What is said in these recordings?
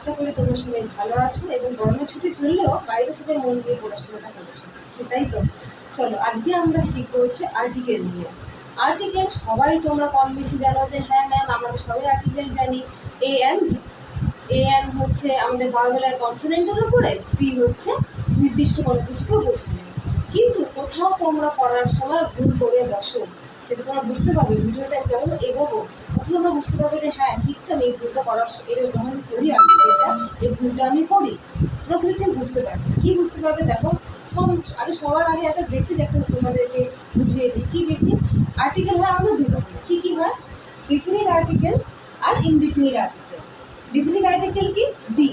আশা করি তোমরা সবাই ভালো আছো এবং গরমের ছুটি চললেও বাইরে সবাই মন দিয়ে পড়াশোনাটা করছো, সেটাই তো। চলো আজকে আমরা শিখবো হচ্ছে আর্টিকেল নিয়ে। আর্টিকেল সবাই তোমরা কম বেশি জানো যে হ্যাঁ ম্যাম আমরা তো সবাই আর্টিকেল জানি। এ অ্যান্ড ডি। এ অ্যান্ড হচ্ছে আমাদের ভাওয়েল আর কনসোনেন্টের উপরে, ডি হচ্ছে নির্দিষ্ট কোনো কিছুকে বোঝানো। কিন্তু কোথাও তোমরা পড়ার সময় ভুল করে বসো, সেটা তোমরা বুঝতে পারবে। ভিডিওটা কেমন এগোবো তখন তোমরা বুঝতে পারবে যে হ্যাঁ ঠিক তো, আমি এই ভুলটা করার এরকম আমি করি, আমি এটা এই ভুলটা আমি করি। তোমরা কিন্তু ঠিক বুঝতে পারবে। কি বুঝতে পারবে দেখো, সবার আগে একটা বেসিক একটা তোমাদেরকে বুঝিয়ে দিই। কি বেসিক? আর্টিকেল হয় আমাদের দুই রকমের। কী কী হয়? ডিফিনিট আর্টিকেল আর ইনডিফিনিট আর্টিকেল। ডিফিনিট আর্টিকেল কি? দি,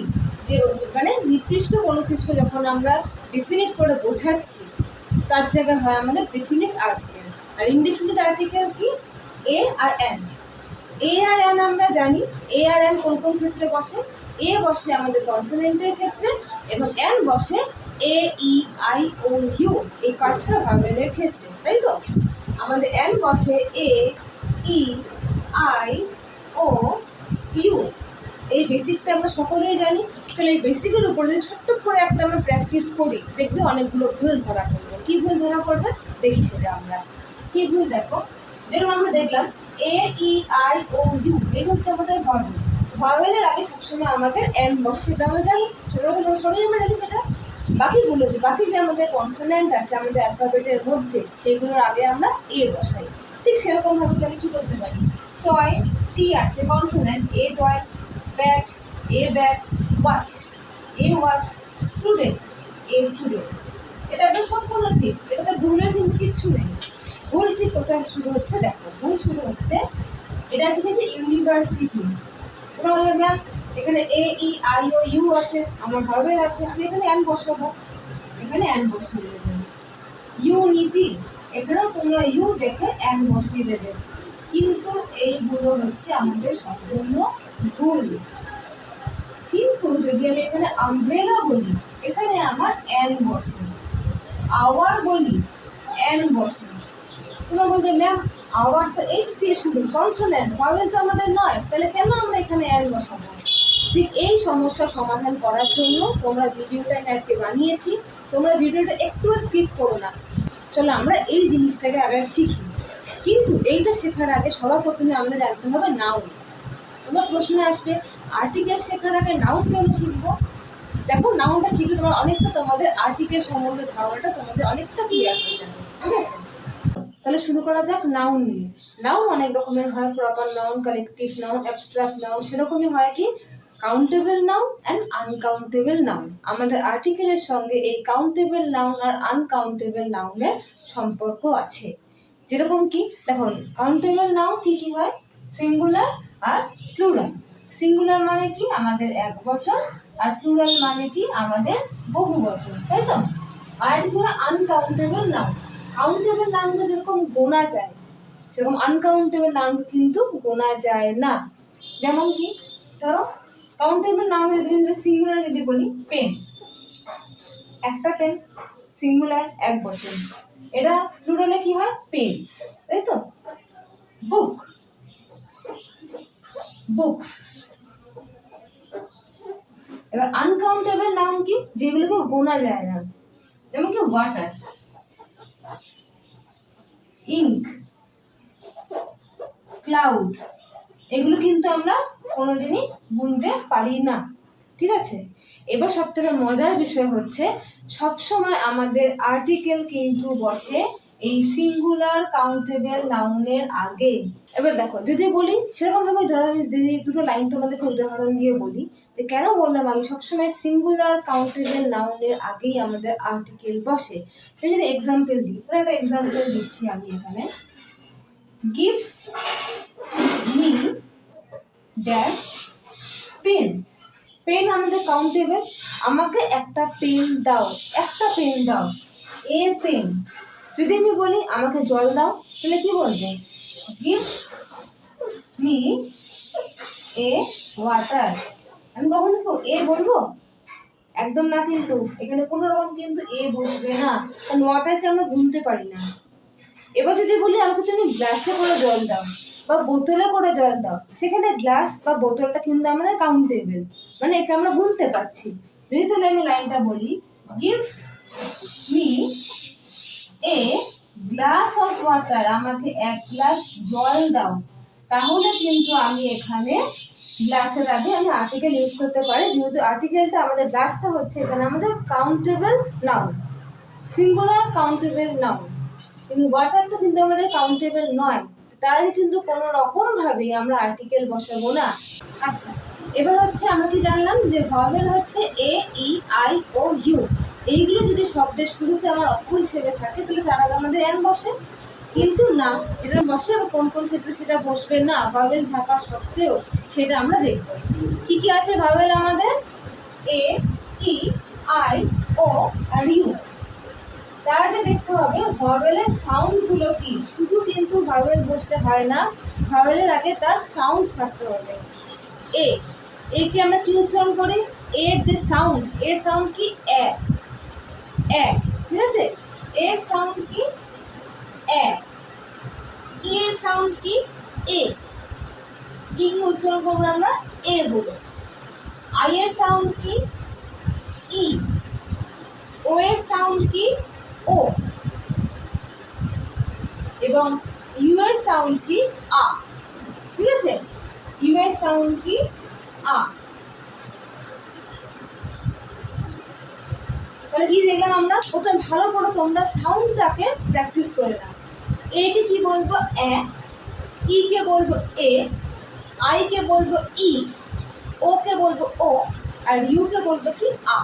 যে মানে নির্দিষ্ট কোনো কিছু যখন আমরা ডিফিনিট করে বোঝাচ্ছি তার জায়গায় হয় আমাদের ডিফিনিট আর্টিকেল। আর ইনডিফিনিট আর্টিকেল কি? এ আর এন। এ আর এন আমরা জানি। এ আর এন কোন কোন ক্ষেত্রে বসে? এ বসে আমাদের কনসোনেন্টের ক্ষেত্রে এবং এন বসে এ ই আই ও ইউ এই পাঁচটা ভাওয়েলের ক্ষেত্রে, তাই তো? আমাদের এন বসে এ ই আই ও ইউ। এই বেসিকটা আমরা সকলেই জানি। তাহলে এই বেসিকের উপর যদি ছোট্ট করে একটা আমরা প্র্যাকটিস করি, দেখবে অনেকগুলো ভুল ধরা পড়বে। কী ভুল ধরা পড়বে দেখি সেটা আমরা। কী ভুল দেখো, যেরকম আমরা দেখলাম এ ই আই ও ইউ, এটা হচ্ছে আমাদের ভাওয়েল। ভাওয়েলের আগে সবসময় আমাদের এন বসে, সেটা আমরা জানি, সবাই আমরা জানি সেটা। বাকি যে আমাদের কনসোনেন্ট আছে আমাদের অ্যালফাবেটের মধ্যে, সেগুলোর আগে আমরা এ বসাই। ঠিক সেরকমভাবে তাহলে কী করতে পারি? টয়, টি আছে consonant, A toy. Bat, A bat. Watch, A watch. Student, a student. এটা একদম সম্পূর্ণ ঠিক, এটাতে ভুলের কিন্তু কিচ্ছু নেই। ভুল ঠিক কোথায় শুরু হচ্ছে দেখো, ভুল শুরু হচ্ছে এটা ঠিক আছে ইউনিভার্সিটি। তোমরা বলবে ম্যাম এখানে এ ই আই ও ইউ আছে, আমার ভাওয়েল আছে, আমি এখানে অ্যান বসাবো, এখানে অ্যান বসিয়ে দেবে। ইউনিটি, এখানেও তোমরা ইউ দেখে অ্যান বসিয়ে দেবে। কিন্তু এইগুলো হচ্ছে আমাদের সম্পূর্ণ ভুল। কিন্তু যদি আমি এখানে আমব্রেলা বলি, এখানে আমার অ্যান বসে। আওয়ার বলি, অ্যান বসে। তোমরা বলবে ম্যাম আওয়ার তো এইচ দিয়ে শুরু, কনসোনেন্ট, ভাওয়েল তো আমাদের নয়, তাহলে কেন আমরা এখানে অ্যান বসাবো? ঠিক এই সমস্যা সমাধান করার জন্য তোমরা ভিডিওটা আমি আজকে বানিয়েছি। তোমরা ভিডিওটা একটু স্কিপ করো না। চলো আমরা এই জিনিসটাকে আগে শিখি। কিন্তু এইটা শেখার আগে সবার প্রথমে আমাদের জানতে হবে নাউন। তোমার প্রশ্ন আসবে আর্টিকেল শেখার আগে নাউন কেন শিখবো? দেখো নাউনটা শিখলে তোমার অনেকটা তোমাদের আর্টিকেল সম্বন্ধে ধারণাটা তোমাদের অনেকটা ক্লিয়ার হয়ে যাবে, ঠিক আছে? তাহলে শুরু করা যাক নাউন নিয়ে। নাউন অনেক রকমের হয়, proper noun, collective noun, abstract noun. সেরকমই হয় কি countable noun and uncountable noun. আমাদের আর্টিকেলের সঙ্গে এই কাউন্টেবল নাউন আর আনকাউন্টেবল নাউনের সম্পর্ক আছে। যেরকম কি দেখুন, কাউন্টেবল নাউন কি কি হয়? সিঙ্গুলার আর প্লুরাল। সিঙ্গুলার মানে কি আমাদের এক বচন, আর প্লুরাল মানে কি আমাদের বহু বচন, তাই তো? আর কি হয় আনকাউন্টেবল নাউন। কাউন্টেবল নাউনটা যেরকম গোনা যায়, সেরকম আনকাউন্টেবল নাউন কিন্তু গোনা যায় না। যেমন কি ধরো কাউন্টেবল নাউন যদি সিঙ্গুলার যদি বলি, পেন, একটা পেন, সিঙ্গুলার এক বচন। এটা প্লুরালে কি হয়? পেন্স, তাই তো? বুক, বুকস। এবার আনকাউন্টেবল নাউন কি? যেগুলোকে গোনা যায় না, যেমন কি ওয়াটার, ইঙ্ক, ক্লাউড। এগুলো কিন্তু আমরা কোনোদিনই গুনতে পারি না, ঠিক আছে? এবার সব থেকে মজার বিষয় হচ্ছে সবসময় আমাদের আর্টিকেল কিন্তু বসে এই সিঙ্গুলার কাউন্টেবল নাউনের আগে। এবার দেখো যদি বলি সেরকমভাবে ধরো, আমি যদি দুটো লাইন তোমাদেরকে উদাহরণ দিয়ে বলি যে কেন বললাম আমি সবসময় সিঙ্গুলার কাউন্টেবল নাউনের আগেই আমাদের আর্টিকেল বসে। যদি এক্সাম্পল দিই, একটা এক্সাম্পল দিচ্ছি আমি এখানে। Give me dash pen. Pen আমাদের কাউন্টেবল, আমাকে একটা পেন দাও, একটা পেন দাও, এ পেন। যদি আমি বলি আমাকে জল দাও, তাহলে কি বলবো? Give me a water. আমি কখনো এ বলবো? একদম না, কিন্তু এখানে কোনো রকম কিন্তু এ বসবে না, কারণ ওয়াটারকে আমরা গুনতে পারি না। এবার যদি বলি আমাকে তুমি গ্লাসে করে জল দাও বা বোতলে করে জল দাও, সেখানে গ্লাস বা বোতলটা কিন্তু আমাদের কাউন্টেবল। মানে একে আমরা গুনতে পারছি। যদি তাহলে আমি লাইনটা বলি, give me a glass of water, আমাকে এক গ্লাস জল দাও, তাহলে কিন্তু আমি এখানে গ্লাসের আগে আমি আর্টিকেল ইউজ করতে পারি, যেহেতু আর্টিকেলটা আমাদের গ্লাসটা হচ্ছে এখানে আমাদের countable noun, singular countable noun, কিন্তু ওয়াটারটা কিন্তু আমাদের কাউন্টেবল নয়, তাই কিন্তু কোনো রকম ভাবে আমরা আর্টিকেল বসাবো না। আচ্ছা, এবার হচ্ছে আমরা কি জানলাম যে ভাওয়েল হচ্ছে এ, ই, আই, ও, ইউ, এইগুলো যদি শব্দের শুরুতে আমার অক্ষর হিসেবে থাকে তাহলে তার আগে আমাদের এন বসে, কিন্তু না, এটা বসে বা কোন কোন ক্ষেত্রে সেটা বসবে না ভাওয়েল থাকা সত্ত্বেও, সেটা আমরা দেখব। কি কি আছে ভাওয়েল আমাদের? এ, ই, আই, ও আর ইউ। তার আগে দেখতে হবে ভাওয়েলের সাউন্ডগুলো কি। শুধু কিন্তু ভাওয়েল বসতে হয় না, ভাওয়েলের আগে তার সাউন্ড থাকতে হবে। এ, একে আমরা কি উচ্চারণ করি? এর যে সাউন্ড, এর সাউন্ড কি? এ, এ, ঠিক আছে? এর সাউন্ড কি? এ। ই এর সাউন্ড কি? এ, ই উচ্চারণ করবো আমরা এ বলে। আই এর সাউন্ড কি? ই। ও এর সাউন্ড কি? ও। এবং ইউ এর সাউন্ড কি? আ। ঠিক আছে? ইউ এর সাউন্ড কি? আ। তাহলে কি দেখলাম আমরা? প্রথমে ভালো করে তোমরা সাউন্ডটাকে প্র্যাকটিস করে নাও। এ কে কি বলবো? এ। ই কে বলবো এ। আই কে বলবো ই। ও কে বলবো ও। আর ইউ কে বলবো কি? আ।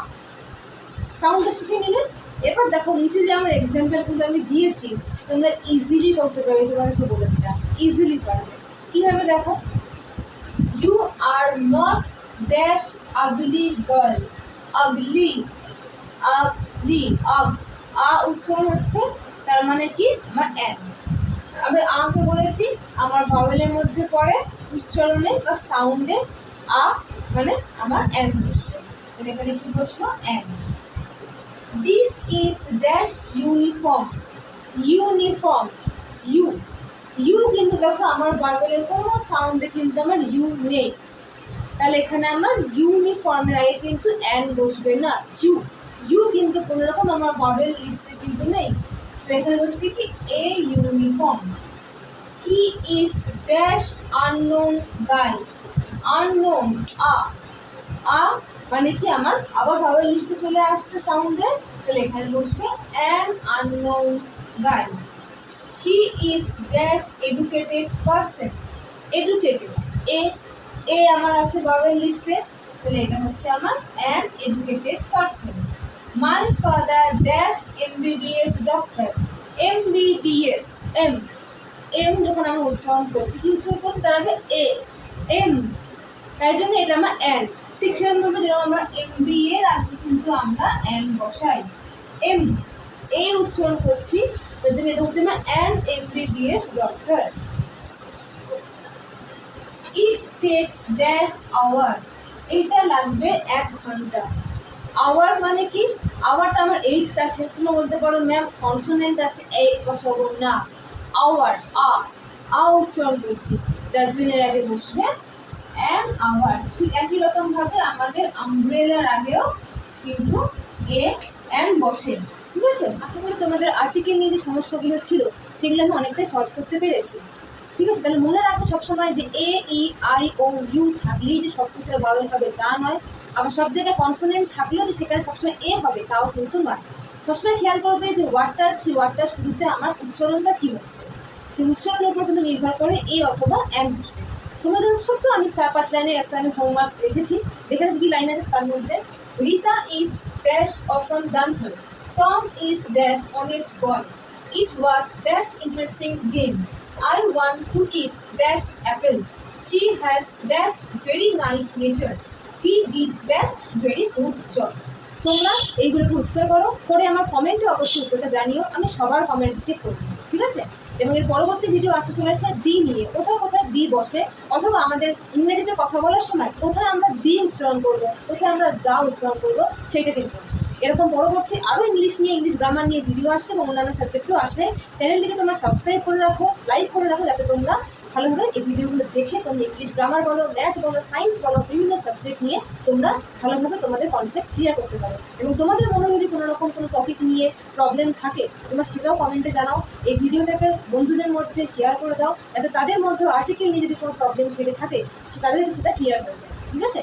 সাউন্ডটা শিখে নিলে এবার দেখো নিচে যে আমার এক্সাম্পলগুলো আমি দিয়েছি তোমরা ইজিলি করতে পারবে, তোমাদেরকে বলে দিলাম ইজিলি পারবে। কীভাবে দেখো? You are not dash ugly girl. Ugly, ugly, ug, আ উচ্চারণ হচ্ছে, তার মানে কি? আমার এন। আমি আকে বলেছি আমার ভাওয়েলের মধ্যে পড়ে উচ্চারণে বা সাউন্ডে আ, মানে আমার এন বসবে, এখানে কি বসবো? An. This is dash uniform. Uniform, U, U কিন্তু দেখো আমার ভাওয়েলের কোনো সাউন্ডে কিন্তু আমার ইউ নেই, তাহলে এখানে আমার ইউনিফর্মের আগে কিন্তু এন বসবে না, ইউ। ইউ কিন্তু কোনো রকম আমার ভাওয়েল লিস্টে কিন্তু নেই, তো এখানে বসবে কি? A uniform. He is dash unknown guy. Unknown, আ, আ মানে কি আমার আবার ভাওয়েল লিস্টে চলে আসছে সাউন্ডে, তাহলে এখানে বসবে an unknown guy. She is dash educated person. Educated, এ, এ আমার আছে ভাওয়েল লিস্টে, তাহলে এটা হচ্ছে আমার an educated person. My father dash MBBS doctor. MBBS, M, M যখন আমরা উচ্চারণ করছি, কি উচ্চারণ করছি? তার আগে এ, এম, তাই জন্য এটা আমার এন। ঠিক সেরকমভাবে যেরকম আমরা এমবি এর আগে কিন্তু আমরা এন বসাই, এম, এ উচ্চারণ করছি, তার জন্য এটা হচ্ছে না an MBBS doctor. It take dash hour. এটা লাগবে 1 ঘন্টা। আওয়ার মানে কি? আওয়ারটা আমার এইচ আছে, তুমি বলতে পারো ম্যাম কনসোনেন্ট আছে, এ বসাবো না, আওয়ার, আ, আ উচ্চারণ করছি, যার জন্য এর আগে বসবে অ্যান আওয়ার। ঠিক একই রকম ভাবে আমাদের আমব্রেলার আগেও কিন্তু এ অ্যান বসে। ঠিক আছে? আশা করি তোমাদের আর্টিকেল নিয়ে যে সমস্যাগুলো ছিল সেগুলো আমি অনেকটাই সলভ করতে পেরেছি। ঠিক আছে? তাহলে মনে রাখবে সবসময় যে এ, ই, আই, ও, ইউ থাকলেই যে সব ক্ষেত্রে ভাওয়েল হবে তা নয়, আবার সব জায়গায় কনসোনেন্ট থাকলেও যে সেখানে সবসময় এ হবে তাও কিন্তু নয়। সবসময় খেয়াল করবে যে ওয়ার্ডটা, সেই ওয়ার্ডটার শুরুতে আমার উচ্চারণটা কী হচ্ছে, সেই উচ্চারণের উপর কিন্তু নির্ভর করে এ অথবা অ্যান বসবে। তোমাদের ছোট্ট আমি 4-5 লাইনের একটা আমি হোমওয়ার্ক রেখেছি, এখানে কি লাইন আছে তার মধ্যে? Rita is dash Assam dancer. Tom is dash honest boy. It was dash interesting game. I want to eat dash apple. She has dash very nice nature. He did dash very good job. তোমরা এইগুলোকে উত্তর করো, করে আমার কমেন্টে অবশ্যই উত্তরটা জানিও, আমি সবার কমেন্ট চেক করব। ঠিক আছে? এবং এর পরবর্তী ভিডিও আসতে চলেছে দি নিয়ে, কোথায় কোথায় দি বসে, অথবা আমাদের ইংরেজিতে কথা বলার সময় কোথায় আমরা দি উচ্চারণ করবো, কোথায় আমরা দা উচ্চারণ করবো, সেইটা কিন্তু এরকম পরবর্তী আরও ইংলিশ নিয়ে, ইংলিশ গ্রামার নিয়ে ভিডিও আসবে এবং অন্যান্য সাবজেক্টও আসবে। চ্যানেলটিকে তোমরা সাবস্ক্রাইব করে রাখো, লাইক করে রাখো, যাতে তোমরা ভালোভাবে এই ভিডিওগুলো দেখে তোমরা ইংলিশ গ্রামার বলো, ম্যাথ বলো, সায়েন্স বলো, বিভিন্ন সাবজেক্ট নিয়ে তোমরা ভালোভাবে তোমাদের কনসেপ্ট ক্লিয়ার করতে পারো। এবং তোমাদের মনে যদি কোনো রকম কোনো টপিক নিয়ে প্রবলেম থাকে তোমরা সেটাও কমেন্টে জানাও। এই ভিডিওটাকে বন্ধুদের মধ্যে শেয়ার করে দাও, যাতে তাদের মধ্যেও আর্টিকেল নিয়ে যদি কোনো প্রবলেম থেকে থাকে তাদের সেটা ক্লিয়ার হয়ে যায়। ঠিক আছে?